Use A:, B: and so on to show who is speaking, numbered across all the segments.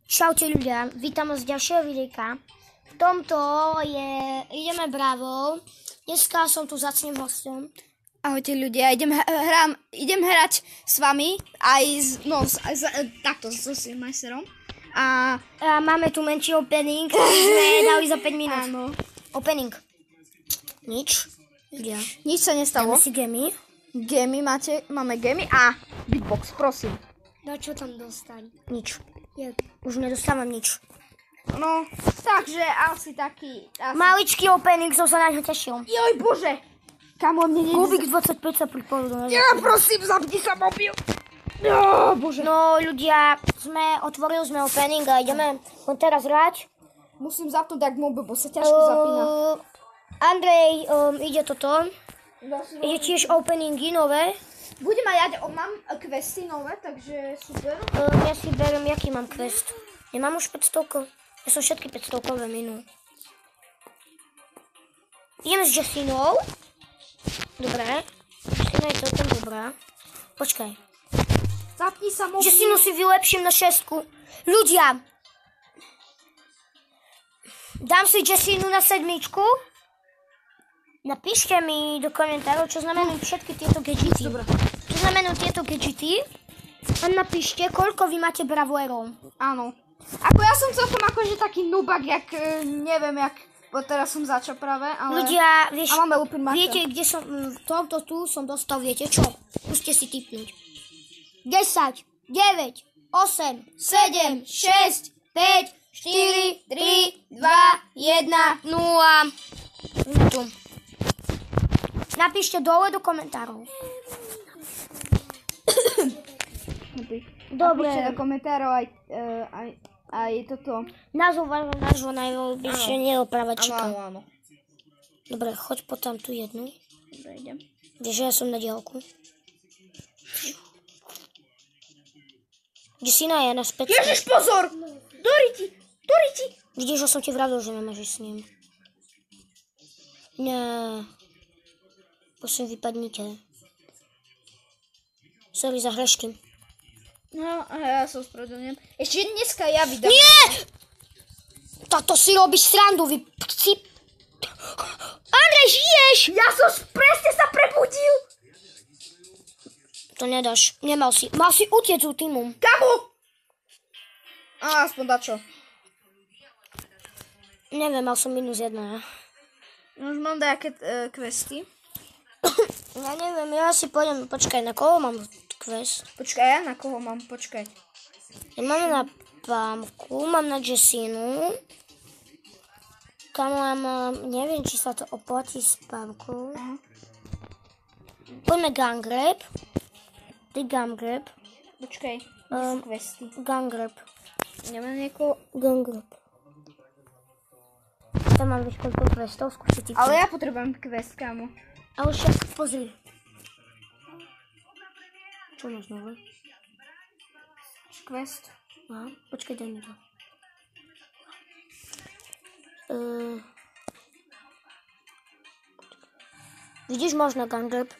A: Čaute ľudia, vítam vás z ďalšieho videjka. V tomto ideme bravou. Dneska som tu za cným hostom.
B: Ahojte ľudia, idem hrať s vami, aj takto so Majsterom.
A: A máme tu menší opening, sme dali za 5 minút.
B: Áno.
A: Opening. Nič. Ja.
B: Nič sa nestalo.
A: Dáme si gemy.
B: Máme gemy a beatbox, prosím.
A: No čo tam dostať? Nič. Ja už nedostávam nič.
B: No, takže asi taký...
A: Maličký opening, som sa na ňo tešil.
B: Joj bože! Kamo, mne
A: Kubik 25 sa pripojil.
B: Ja prosím, zapni sa mobil. No, bože.
A: No ľudia, otvorili sme opening a ideme teraz hrať.
B: Musím zapnúť tak mobil, bo sa ťažko zapína.
A: Andrej, ide toto. Ide tiež openingy nové.
B: Budem aj mám questy nové, takže super.
A: Ja si berem, jaký mám quest. Nemám už 500. Ja som všetky 500 minul. Idem s Jessinou. Dobre. Jessina je celkom dobrá. Počkaj.
B: Zapni sa mobil.
A: Jessinu si vylepším na 6. Ľudia. Dám si Jessinu na 7. Napíšte mi do komentárov, čo znamenajú všetky tieto gadgety.
B: Dobre.
A: Čo znamenajú tieto gadgety. A napíšte, koľko vy máte bravoerov.
B: Áno. Ako ja som celkom akože taký nubak, neviem, bo teraz som začal práve, ale...
A: Ľudia,
B: a máme úplne
A: viete, kde som, tomto tu som dostal, viete čo? Skúste si tipnúť. 10, 9, 8, 7, 6, 5, 4, 3, 2, 1, 0. Tu. Napíšte dole do komentárov. Dobre.
B: Napíšte do komentárov aj toto.
A: Názov najvyššie neopravačka.
B: Áno.
A: Dobre, choď po tam tú jednu.
B: Dobre, idem.
A: Vieš, že ja som na diaľku. Jessina je na späť.
B: Ježiš, pozor! Doriti!
A: Vidíš, že som ti vravil, že nemáš s ním. Nie. Prosím, vypadnite. Sorry za hrešky.
B: No, a ja sa ospravedlňujem. Ešte dneska ja vydám.
A: Nie! Toto si robíš srandu, vy pci... Andrej, žiješ!
B: Ja som presne sa prebudil!
A: To nedáš. Nemal si. Mal si utiec u týmu.
B: Kamu? Aspoň dačo.
A: Neviem, mal som -1.
B: Už mám nejaké questy.
A: Ja neviem, ja si pôjdem, počkaj, na koho mám quest?
B: Počkaj, ja na koho mám, počkaj.
A: Ja mám na Pamku, mám na Jessinu. Kam mám, neviem, či sa to oplatí s Pamkou. Poďme Gangrab. Ty Gangrab.
B: Počkaj, questy.
A: Gangrab.
B: Nemám niekoho...
A: Gangrab. Tam mám vieš koľko questov, skúsiť.
B: Ale ja potrebujem quest, kámo.
A: Ale však pozri. Čo máš nové?
B: Quest.
A: Aha, počkaj, daj mi to. Vidíš, možno Gangrab.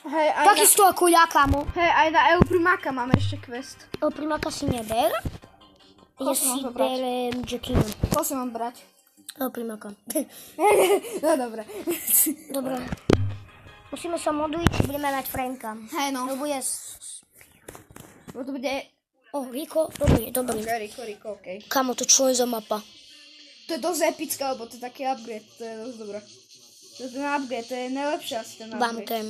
B: Hej, aj
A: Takisto ako ja, kamo.
B: Hej, aj na EU Primáka máme ešte quest.
A: Primáka si neber. Ja si berem Jackinu.
B: To si mám brať.
A: Primáka.
B: No, dobre.
A: Dobre. Musíme sa modliť, či budeme mať Franka.
B: Hej, no.
A: To bude...
B: To bude...
A: Riko, dobrý.
B: Riko, okej.
A: Kamo, to čo je za mapa?
B: To je dosť epické, lebo to je taký upgrade, to je dosť dobré. To je ten upgrade, to je najlepšie asi ten upgrade.
A: Bamkem.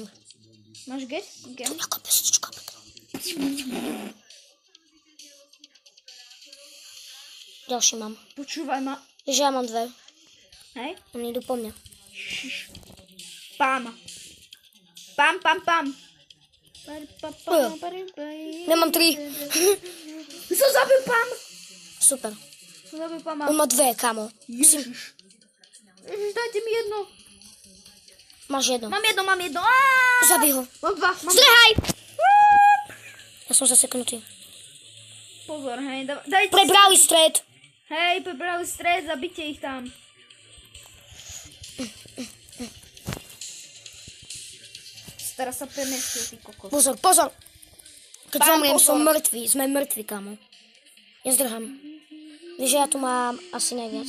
B: Máš get?
A: To je taká pesička. Ďalší mám.
B: Počúvaj ma.
A: Že ja mám 2.
B: Hej?
A: Oni idú po mňa.
B: Pam. Pam.
A: Nemám 3.
B: Som zabil Pam.
A: Super.
B: Som zabil Pama.
A: On má 2, kamo.
B: Ježiš, dajte mi jedno.
A: Máš jedno.
B: Mám jedno.
A: Zabij ho.
B: Mám 2.
A: Strhaj! Ja som zaseknutý.
B: Pozor, hej, dajte.
A: Prebrali stred.
B: Hej, prebrali stred, zabite ich tam. Teraz sa premiestil, ty kokos.
A: Pozor. Keď zomriem, som mŕtvý. Sme mŕtvi, kamo. Ja zdrhám. Vieš, že ja tu mám asi najviac.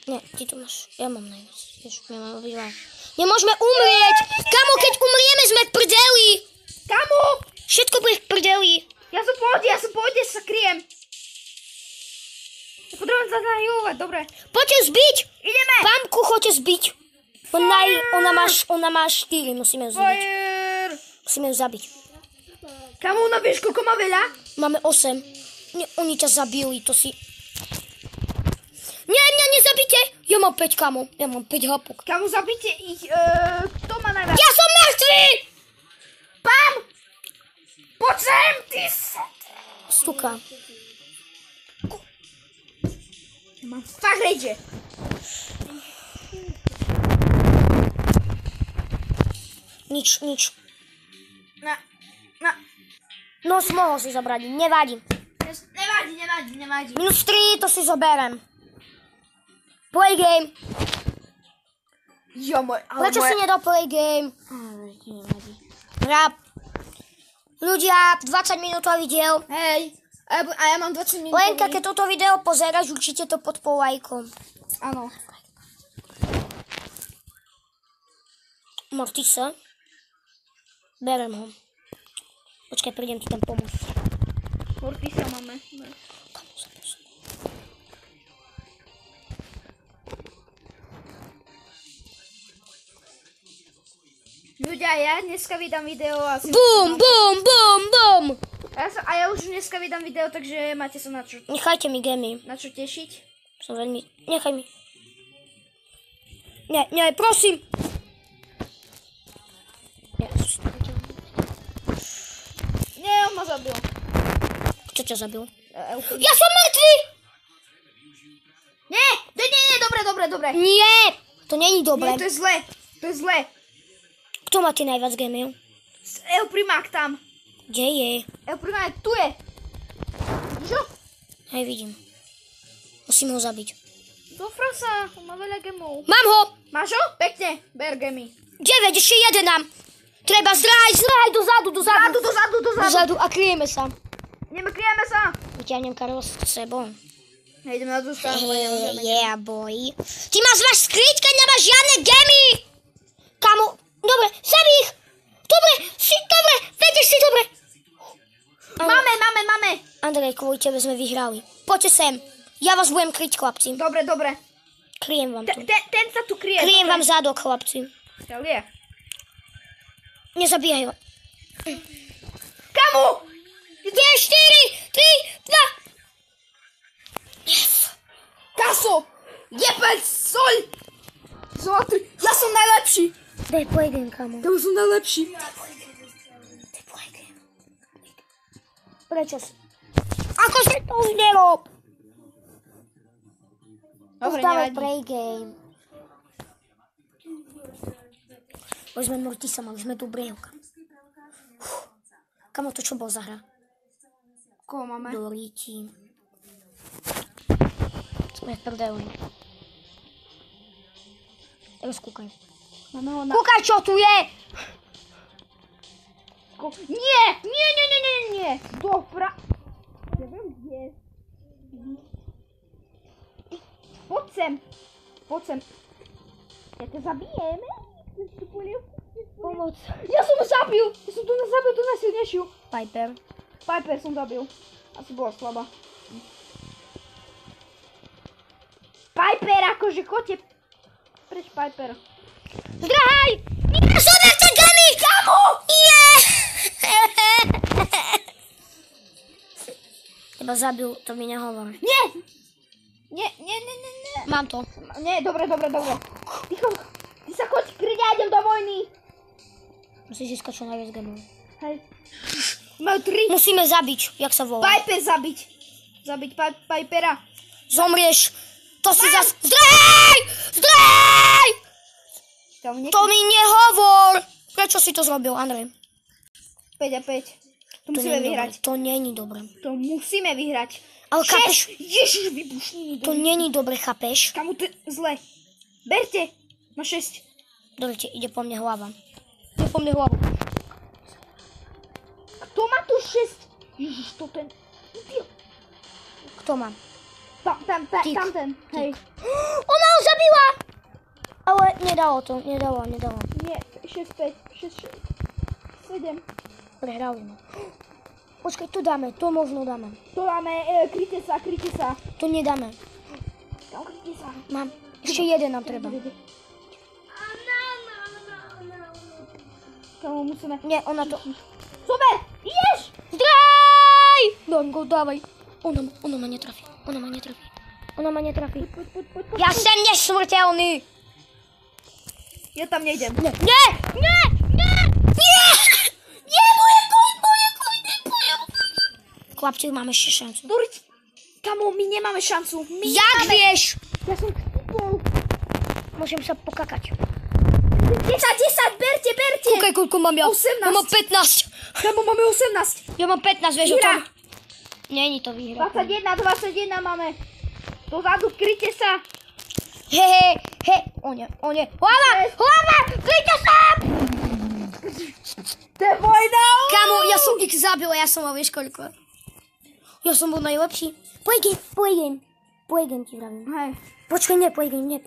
A: Nie, ty tu máš. Ja mám najviac. Ježiš, my máme obidva. Nemôžeme umrieť! Kamo, keď umrieme, sme v prdeli!
B: Kamo!
A: Všetko bude v prdeli.
B: Ja som v pohode, sa kryjem. Ja potrebujem sa zahývovať, dobre.
A: Poďte zbiť!
B: Ideme!
A: Pamku choďte zbiť. Ona má 4, musíme ju zabiť.
B: Fire!
A: Musíme ju zabiť.
B: Kamo, ona vieš, koľko má veľa?
A: Máme 8. Nie, oni ťa zabili, to si... Nie, mňa nezabite! Ja mám 5, kamo. Ja mám 5 hapok.
B: Kamo, zabite ich. Kto má najviac?
A: Ja som mŕtvý!
B: Pam! Poď sem, ty
A: Stuka.
B: Ja mám fakt rage.
A: Nič.
B: Na.
A: No, mohol si zabrať, nevadí.
B: Nevadí.
A: Minus 3, to si zoberem. Play game.
B: Jo, môj, ale
A: Prečo si nedal play game? Hrá. Ľudia, 20 minútový diel.
B: Hej, a ja mám 20 minút.
A: Lenka, keď toto video pozeráš, určite to pod polajkom.
B: Áno.
A: Mortisa. Berem ho. Počkaj, prídem ti tam pomôcť.
B: Mortisa máme. Ľudia, ja dneska vydám video a...
A: Bum!
B: A ja už dneska vydám video, takže máte sa na čo
A: Nechajte mi gemy.
B: tešiť.
A: Som veľmi... Nechaj mi. Nie, prosím.
B: Nie, on ma zabil.
A: Kto ťa zabil?
B: Ja
A: Ja som mŕtvý!
B: Nie, dobre.
A: Nie! To není
B: Nie,
A: dobré.
B: to je zlé.
A: Kto má tie najviac gemiov?
B: El Primák tam.
A: Kde je?
B: El Primák tu je. Čo?
A: Hej, vidím. Musím ho zabiť.
B: Do frasa, on má veľa gemov.
A: Mám ho!
B: Máš ho? Pekne, ber gemy.
A: 9, ešte jeden nám. Treba zdraj, dozadu a kryjeme sa.
B: Kryjeme sa.
A: Vyťahnem Karol s sebou.
B: Ideme na tú stranu.
A: Yeah, boy. Ty máš skryť, keď nemáš žiadne gemy. Kamo, dobre, zabij ich. Dobre, vedieš si dobre.
B: Máme.
A: Andrej, kvôli tebe sme vyhrali. Poďte sem. Ja vás budem kryť, chlapci.
B: Dobre.
A: Kryjem vám tu.
B: Ten sa tu kryje.
A: Kryjem vám zadok, chlapci.
B: Čau je.
A: Nezabíjaj ho.
B: Kamu?
A: 2, 4, 3, 2. Yes.
B: Kaso. Jebať, soľ. Zlatý. Ja som najlepší.
A: Daj play game, kamo.
B: Ja som najlepší.
A: Prečo si? Ako si to už nerob?
B: Dobre,
A: Dávaj
B: nevadí.
A: play game. Už sme Mortisa, mali sme dobrého. Kamo, to čo bol za hra?
B: Koho máme?
A: Doríti. Sme v prdeli. Teraz kúkaj.
B: Máme ho na...
A: Kúkaj, čo tu je!
B: Nie. Dobra. Neviem, kde. Poď sem. Ja ťa zabijeme?
A: Pomoc.
B: Ja som ho zabil. Ja som tu zabil tú najsilnejšiu.
A: Piper
B: som zabil. Asi bola slabá. Piper, akože chodte. Preč Piper?
A: Zdrahaj! Zober to gamy!
B: Kamo!
A: Nie! Teba zabil, to mi nehovor.
B: Nie.
A: Mám to.
B: Nie, dobre. Ticho. Ty sa choď kryť, ja idem do vojny.
A: Musíš získať čo najviac gamov.
B: Hej. Majú 3.
A: Musíme zabiť, jak sa volá.
B: Piper zabiť. Zabiť Pipera.
A: Zomrieš. To si zas... Zdrej! To mi nehovor. Prečo si to zrobil, Andrej?
B: 5 a 5. To musíme vyhrať.
A: To není dobre.
B: To musíme vyhrať.
A: Ale chápeš?
B: Ježiš, vybušniny.
A: To není dobre, chápeš?
B: Kamu to je zle. Berte. Na 6.
A: Dobre, ide po mne hlava.
B: Kto má tu 6? Ježiš, to ten...
A: Kto má?
B: Tamten, hej.
A: Ona ho zabila! Ale nedalo to, nedalo.
B: Nie, 6-5, 6-6, 7.
A: Prehrali ma. Počkaj, to dáme, to možno dáme.
B: To máme, kryte sa.
A: To nedáme.
B: Tam kryte sa.
A: Mám, ešte jeden nám treba.
B: Kamo, musíme.
A: Nie, ona to...
B: Super, ideš!
A: Zdraj! Dám go, dávaj. Ona ma netrafí.
B: Poď.
A: Ja som nesmrteľný.
B: Ja tam nejdem.
A: Nie! Moje koň. Chlapci, máme ešte šancu.
B: Doriť, kamo, my nemáme šancu.
A: Jak vieš?
B: Ja som chytol.
A: Môžem sa pokakať.
B: 10, berte.
A: Kúkaj, koľko mám ja.
B: 18.
A: Ja mám 15.
B: Kamo, máme 18.
A: Ja mám 15, vieš o
B: Výhra.
A: tom? Není to výhra.
B: 21 máme. Dozadu, kryte sa.
A: He. O nie. Hlava! Kryťte sa!
B: To je vojna.
A: Kamo, ja som ich zabil, ja som mal vieš koľko. Ja som bol najlepší. Play game ti vravím.
B: Hej.
A: Počkaj, nie, play game.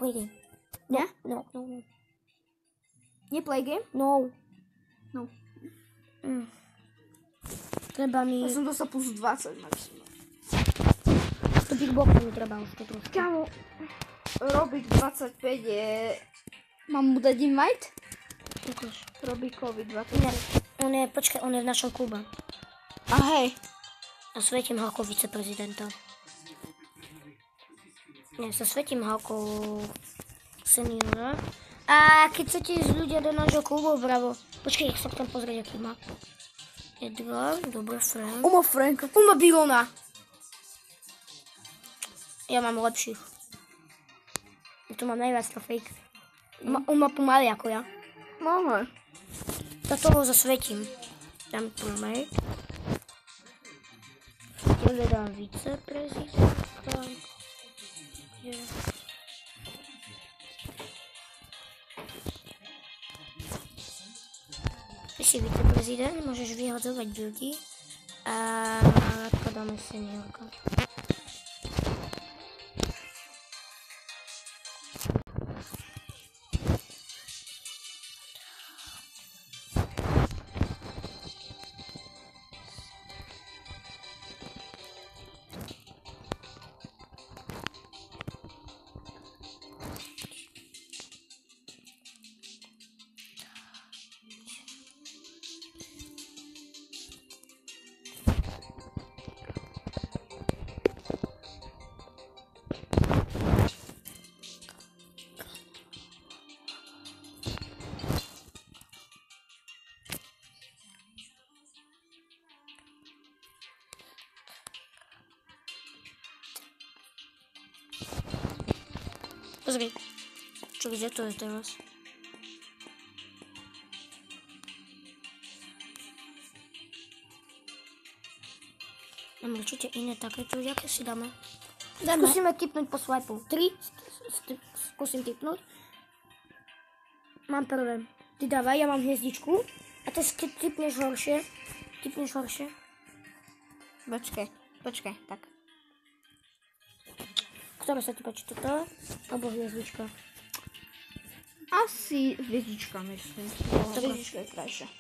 B: Ne?
A: No.
B: Nie play game?
A: No.
B: No.
A: Treba mi...
B: Ja som dostal plus 20 maximum.
A: To big boxu mi treba už to trošku.
B: Kamo, Robik 25 je... Mám mu dať invite?
A: Ukáž.
B: Robikovi 25.
A: Nie, počkaj, on je v našom klube.
B: A hej.
A: A svetím ho ako viceprezidenta. Nie, sa svetím ho ako seniora. A keď chcete ísť ľudia do nášho klubu, bravo. Počkaj, jak sa tam pozrieť, aký má. Edgar, dobre, Frank.
B: Uma Franka.
A: Uma Birona. Ja mám lepších. Ja tu mám najviac trofejk. Uma pomaly ako ja.
B: Máme.
A: Do toho zasvetím. Dám promej. Tebe dám viceprezidentka. Ty si viceprezident, môžeš vyhodzovať ľudí. A ako dáme seniorka. Pozri, čo kde to je teraz? Mám určite iné takéto, aké si dáme? Skúsime tipnúť po swipu. 3, skúsim tipnúť. Mám prvé. Ty dávaj, ja mám hviezdičku. A teraz keď tipneš horšie.
B: Počkaj, tak.
A: Ktoré sa ti páči, toto? Alebo hviezdička?
B: Asi hviezdička, myslím. Hviezdička je krajšia.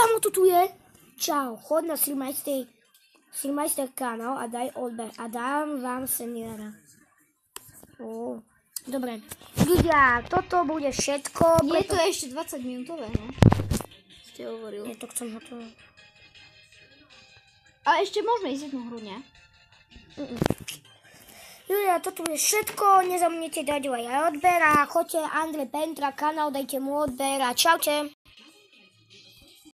A: Kamo to tu je? Čau, chod na Silmeister kanál a daj odber a dám vám seniora. Dobre. Ľudia, toto bude všetko.
B: Nie, to je ešte 20 minútové, no. Ste hovoril.
A: Ja to chcem na to.
B: Ale ešte môžeme ísť jednu hru, nie?
A: Ľudia, toto bude všetko. Nezabudnite dať aj odber a choďte Andrej Pentra kanál, dajte mu odber a čaute.